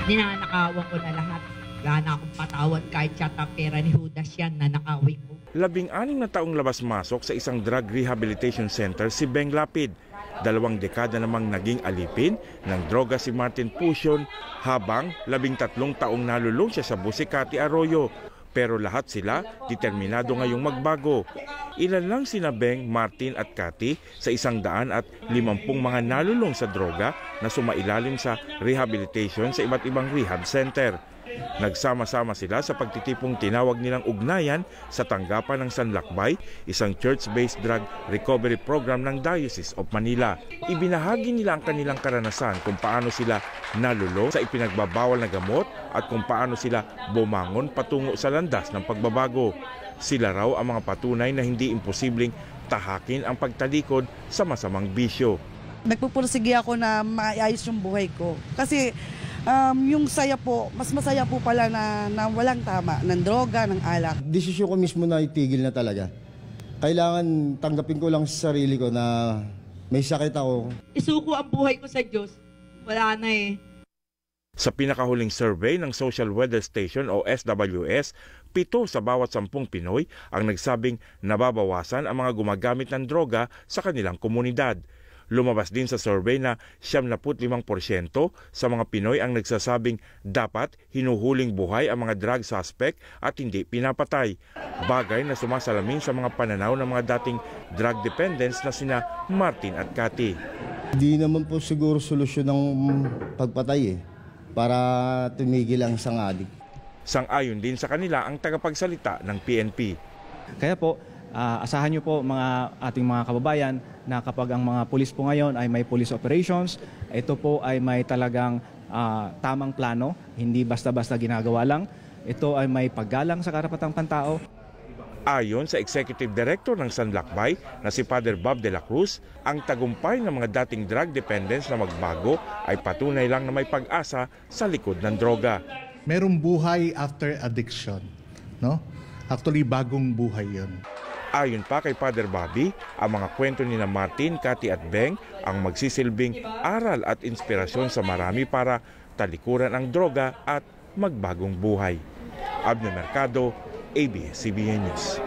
Ninanakawan ko na lahat. Wala na akong patawad kahit tsata pera ni Judas yan na nakawin ko. 16 na taong labas-masok sa isang drug rehabilitation center si Beng Lapid. 2 dekada namang naging alipin ng droga si Martin Pusion habang 13 taong nalulong siya sa Busicati Arroyo. Pero lahat sila determinado ngayong magbago. Ilan lang sina Beng, Martin at Cathy sa 150 mga nalulong sa droga na sumailalim sa rehabilitation sa iba't ibang rehab center. Nagsama-sama sila sa pagtitipong tinawag nilang ugnayan sa tanggapan ng Sanlakbay, isang church-based drug recovery program ng Diocese of Manila. Ibinahagi nila ang kanilang karanasan kung paano sila nalulong sa ipinagbabawal na gamot at kung paano sila bumangon patungo sa landas ng pagbabago. Sila raw ang mga patunay na hindi imposibleng tahakin ang pagtalikod sa masamang bisyo. Nagpupursige ako na maayos yung buhay ko. Kasi yung saya po, mas masaya po pala na walang tama, ng droga, ng alak. Desisyon ko mismo na itigil na talaga. Kailangan tanggapin ko lang sa sarili ko na may sakit ako. Isuko ang buhay ko sa Diyos. Wala na eh. Sa pinakahuling survey ng Social Weather Station o SWS, 7 sa bawat 10 Pinoy ang nagsabing nababawasan ang mga gumagamit ng droga sa kanilang komunidad. Lumabas din sa survey na 75% sa mga Pinoy ang nagsasabing dapat hinuhuling buhay ang mga drug suspect at hindi pinapatay. Bagay na sumasalamin sa mga pananaw ng mga dating drug dependents na sina Martin at Cathy. Hindi naman po siguro solusyon ng pagpatay para tumigil ang isang adik. Sang-ayon din sa kanila ang tagapagsalita ng PNP. Kaya po, asahan niyo po ating mga kababayan na kapag ang mga pulis po ngayon ay may police operations, ito po ay may talagang tamang plano, hindi basta-basta ginagawa lang. Ito ay may paggalang sa karapatang pantao. Ayon sa Executive Director ng Sanlakbay na si Father Bob de la Cruz, ang tagumpay ng mga dating drug dependents na magbago ay patunay lang na may pag-asa sa likod ng droga. Merong buhay after addiction, no? Actually, bagong buhay yun. Ayon pa kay Father Bobby, ang mga kwento ni na Martin, Cathy at Beng ang magsisilbing aral at inspirasyon sa marami para talikuran ang droga at magbagong buhay. Abner Mercado, ABS-CBN News.